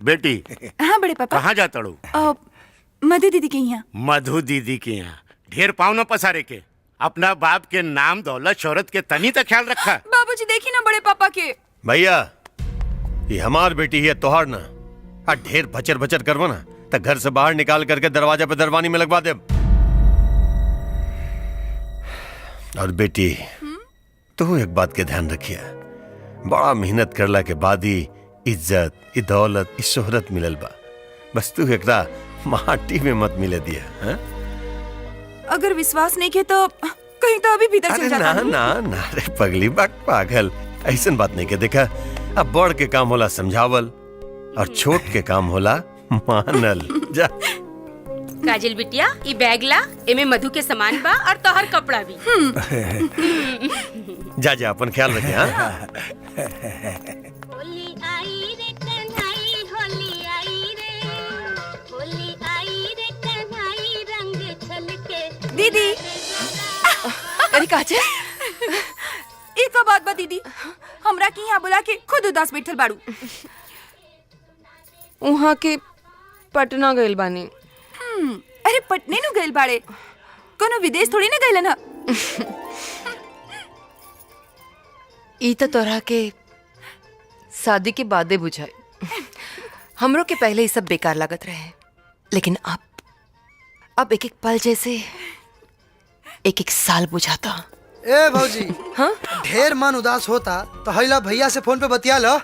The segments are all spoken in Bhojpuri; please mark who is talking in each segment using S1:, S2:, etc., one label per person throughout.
S1: बेटी
S2: हाँ बड़े पापा।
S1: कहाँ जाता हूँ?
S2: मधु दीदी के यहाँ।
S1: मधु दीदी के यहाँ ढेर पाँव न पसारे के। अपना बाप के नाम दौलत शोहरत के तनी तक ख्याल रखा।
S2: बाबूजी देखी ना बड़े पापा के।
S3: भैया ये हमार बेटी है तोहार ना। ढेर भचर भचर करवा ना तो घर से बाहर निकाल करके दरवाजा पे दरवानी में लगवा दे। और बेटी तू एक बात के ध्यान रखिए, बड़ा मेहनत करला के बाद ही इज्जत, ई दौलत, ई शोहरत मिलल बा। बस तू एकरा माटी में मत मिले दिया। हा?
S2: अगर विश्वास नहीं के तो कहीं तो अभी भीतर चल जाता।
S3: ना ना ना रे पगली बक पागल, ऐसन बात नहीं के। देखा अब बड़ के काम होला समझावल और छोट के काम होला मानल। जा
S4: काजल बिटिया ई बैग ला, एमे मधु के सामान बा और तोहर कपड़ा भी।
S3: जा जा अपन ख्याल रखे। हाँ
S5: होली आई रे कन्हई, होली आई रे, होली आई रे कन्हई, रंग छलके
S2: दीदी।
S6: अरे काजल
S2: ई का बात बा दीदी, हमरा के यहाँ बुला के खुद उदास बैठल बाड़ू।
S6: वहाँ के पटना गइल बानी।
S2: अरे पटने नु गइल बाड़े, कोनो विदेश थोड़ी ना गइल ना।
S6: ई तो तोरा के शादी के बादे बुझाए। हमरो के पहले ये सब बेकार लागत रहे, लेकिन अब एक एक पल जैसे एक एक साल बुझाता।
S7: ए भौजी,
S6: हाँ
S7: ढेर मन उदास होता तो हैला भैया से फोन पे बतिया लो।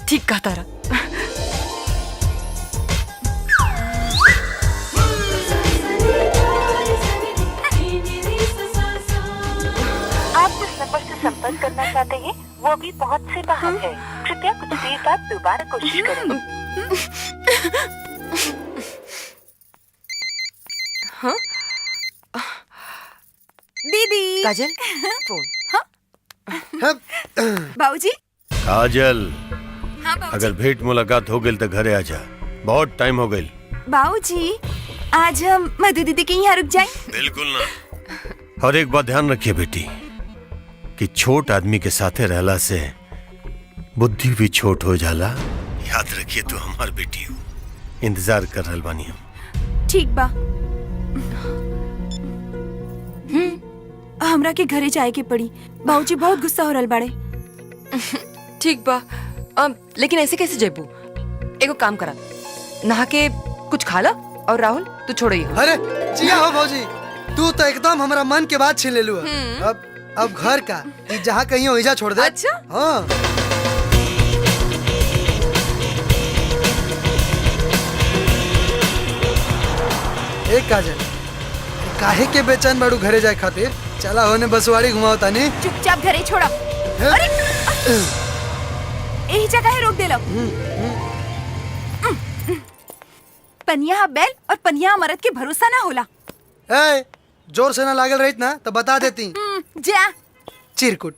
S6: ठीक कहा तारा।
S8: आप जिस नंबर से संपर्क करना चाहते हैं वो अभी पहुंच से बाहर है। कृपया कुछ देर बाद दोबारा कोशिश करें।
S6: हाँ
S2: दीदी।
S6: काजल फोन।
S2: बाबूजी।
S3: काजल
S2: हाँ बाबूजी।
S3: अगर भेंट मुलाकात हो गई तो घरे आ जा, बहुत टाइम हो गई।
S2: बाबूजी आज हम मधु दीदी के यहाँ रुक जाएं?
S3: बिल्कुल ना। और एक बात ध्यान रखिए बेटी कि छोट आदमी के साथे रहला से बुद्धि भी छोट हो जाला। याद रखिए तू हमार बेटी हो, इंतजार कर रहल बानी हम।
S2: ठीक बा। हमरा के घरे जाए के पड़ी, बाबूजी बहुत गुस्सा हो रहल बाड़े।
S6: ठीक बा, लेकिन ऐसे कैसे जेबू? एगो काम करा, नहा के कुछ खा ला और राहुल तू छोड़ो ही।
S7: अरे जिया हो भौजी, तू तो एकदम हमारा मन के बात छीन ले लू। अब घर का जहाँ कहीं हो इजा छोड़ दे।
S6: अच्छा
S7: हाँ। एक काजल, काहे के बेचैन बाड़ू घरे जाए खातिर? चला होने बसवाड़ी घुमाओ तानी।
S2: चुपचाप घरे छोड़ा। अरे यही जगह रोक दे लो। पनिया बैल और पनिया मरद के भरोसा ना होला।
S7: ए, जोर से ना लागल रहित ना तो बता देती।
S2: जा
S7: चिरकुट।